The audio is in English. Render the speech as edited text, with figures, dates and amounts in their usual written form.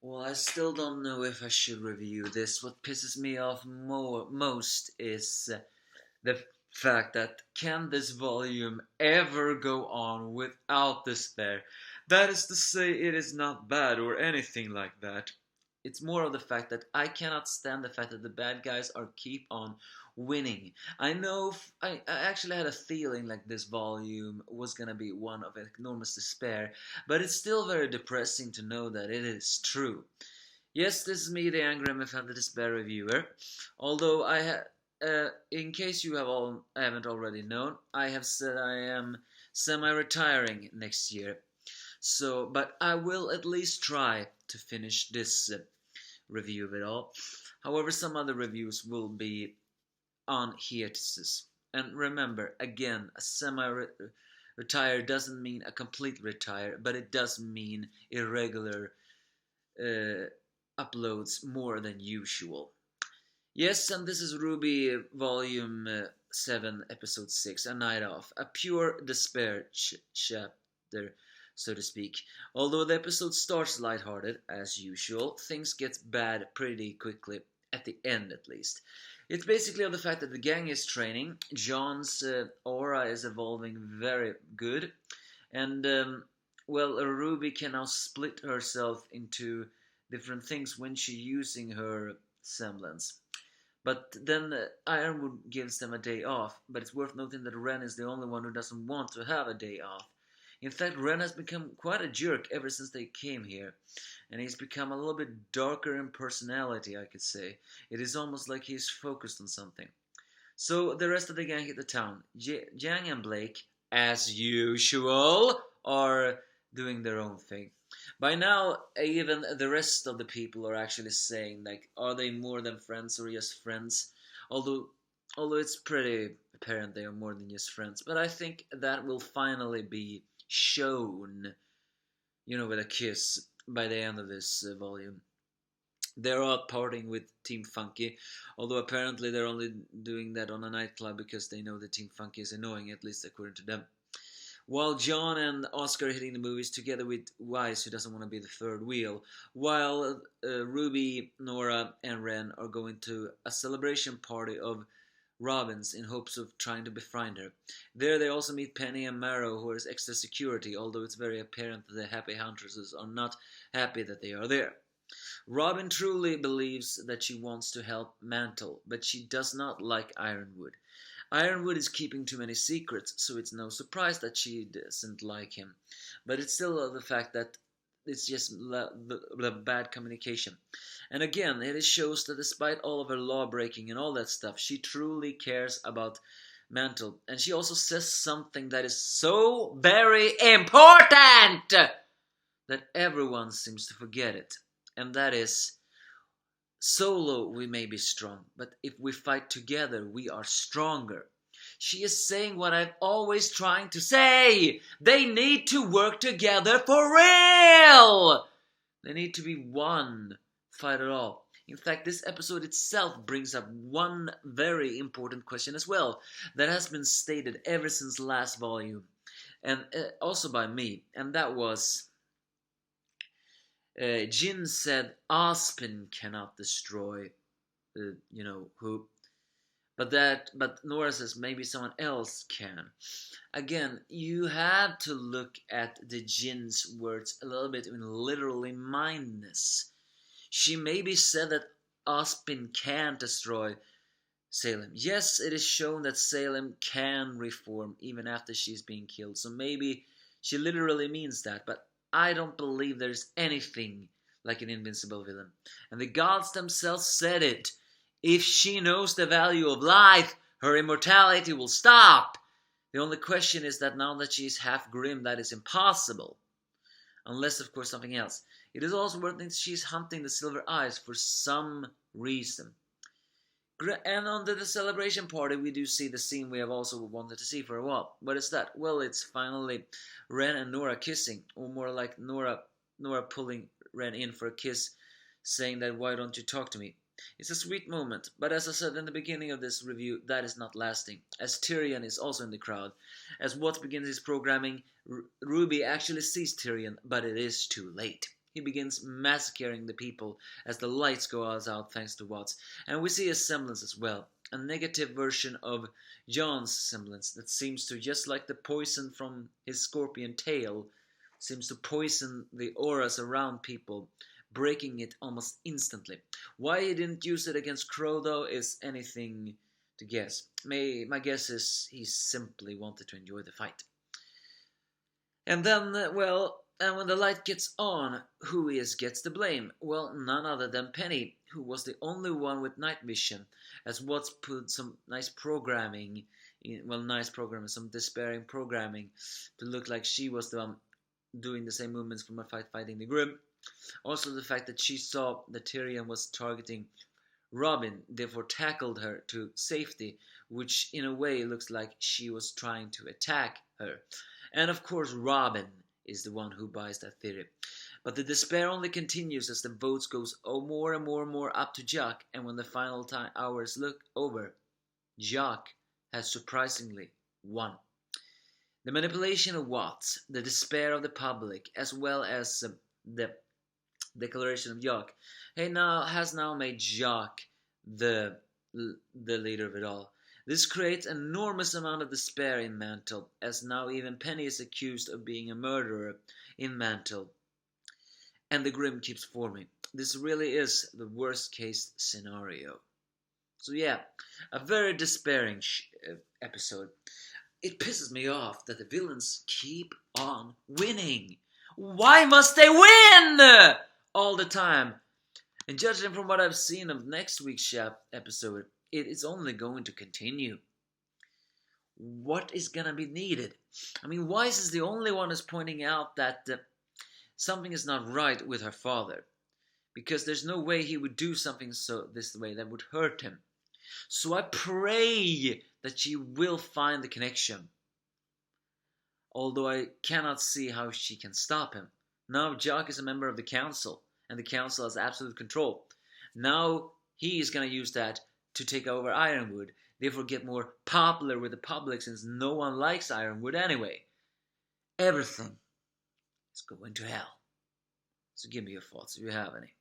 Well, I still don't know if I should review this. What pisses me off most is the fact that can this volume ever go on without despair? That is to say, it is not bad or anything like that. It's more of the fact that I cannot stand the fact that the bad guys are keep on winning. I know I actually had a feeling like this volume was gonna be one of enormous despair, but it's still very depressing to know that it is true. Yes, this is me, the Angry MFN, the Despair Reviewer. Although in case you haven't already known, I have said I am semi-retiring next year. So, but I will at least try to finish this review of it all. However, some other reviews will be on hiatus. And remember, again, a semi-retire doesn't mean a complete retire, but it does mean irregular uh, uploads more than usual. Yes, and this is RWBY Volume 7, Episode 6, A Night Off, a pure despair chapter, so to speak. Although the episode starts lighthearted, as usual, things get bad pretty quickly, at the end at least. It's basically on the fact that the gang is training, John's aura is evolving very good, and, RWBY can now split herself into different things when she's using her semblance. But then Ironwood gives them a day off, but it's worth noting that Ren is the only one who doesn't want to have a day off. In fact, Ren has become quite a jerk ever since they came here, and he's become a little bit darker in personality, I could say. It is almost like he's focused on something. So the rest of the gang hit the town. Jang and Blake, as usual, are doing their own thing. By now, even the rest of the people are actually saying, like, are they more than friends or just friends? Although, although it's pretty apparent they are more than just friends. But I think that will finally be shown, with a kiss by the end of this volume. They're all partying with Team Funky, although apparently they're only doing that on a nightclub because they know that Team Funky is annoying, at least according to them. While John and Oscar are hitting the movies together with Wise, who doesn't want to be the third wheel, while Ruby, Nora, and Ren are going to a celebration party of Robin's in hopes of trying to befriend her. There they also meet Penny and Marrow, who is extra security, although it's very apparent that the happy huntresses are not happy that they are there. Robin truly believes that she wants to help Mantle, but she does not like Ironwood. Ironwood is keeping too many secrets, so it's no surprise that she doesn't like him. But it's still the fact that it's just the bad communication. And again, it shows that despite all of her law breaking and all that stuff, she truly cares about Mantle. And she also says something that is so very important that everyone seems to forget it. And that is, solo we may be strong, but if we fight together we are stronger. She is saying what I've always trying to say. They need to work together for real. They need to be one. Fight it all. In fact, this episode itself brings up one very important question as well that has been stated ever since last volume, and also by me, and that was Jin said Aspen cannot destroy, who, but Nora says maybe someone else can. Again, you have to look at the Jin's words a little bit in literally mindness. She maybe said that Aspen can't destroy Salem. Yes, it is shown that Salem can reform even after she's being killed. So maybe she literally means that, but I don't believe there's anything like an invincible villain. And the gods themselves said it. If she knows the value of life, her immortality will stop. The only question is that now that she is half grim, that is impossible. Unless, of course, something else. It is also worth noting that she is hunting the Silver Eyes for some reason. And on the celebration party, we do see the scene we have also wanted to see for a while. What is that? Well, it's finally Ren and Nora kissing, or more like Nora pulling Ren in for a kiss, saying that, why don't you talk to me? It's a sweet moment, but as I said in the beginning of this review, that is not lasting, as Tyrion is also in the crowd. As Watts begins his programming, RWBY actually sees Tyrion, but it is too late. he begins massacring the people as the lights go out thanks to Watts. And we see a semblance as well. A negative version of John's semblance that seems to, just like the poison from his scorpion tail, seems to poison the auras around people, breaking it almost instantly. Why he didn't use it against Crow, though, is anything to guess. My guess is he simply wanted to enjoy the fight. And then, and when the light gets on, who gets the blame? Well, none other than Penny, who was the only one with night vision, as Watts put some nice programming, some despairing programming, to look like she was the one doing the same movements from a fighting the Grim. Also, the fact that she saw that Tyrion was targeting Robin, therefore tackled her to safety, which in a way looks like she was trying to attack her. And of course, Robin is the one who buys that theory. But the despair only continues as the votes goes more and more up to Jock, and when the final hours look over, Jock has surprisingly won. The manipulation of Watts, the despair of the public, as well as the declaration of Jock, has now made Jock the leader of it all. This creates an enormous amount of despair in Mantle, as now even Penny is accused of being a murderer in Mantle. And the Grim keeps forming. This really is the worst case scenario. So yeah, a very despairing episode. It pisses me off that the villains keep on winning. Why must they win all the time? And judging from what I've seen of next week's episode, it is only going to continue. What is going to be needed? I mean, Weiss is the only one who's pointing out that something is not right with her father. Because there's no way he would do something this way that would hurt him. So I pray that she will find the connection. Although I cannot see how she can stop him. Now Jock is a member of the council, and the council has absolute control. Now he is going to use that to take over Ironwood, therefore get more popular with the public since no one likes Ironwood anyway. Everything is going to hell. So give me your thoughts if you have any.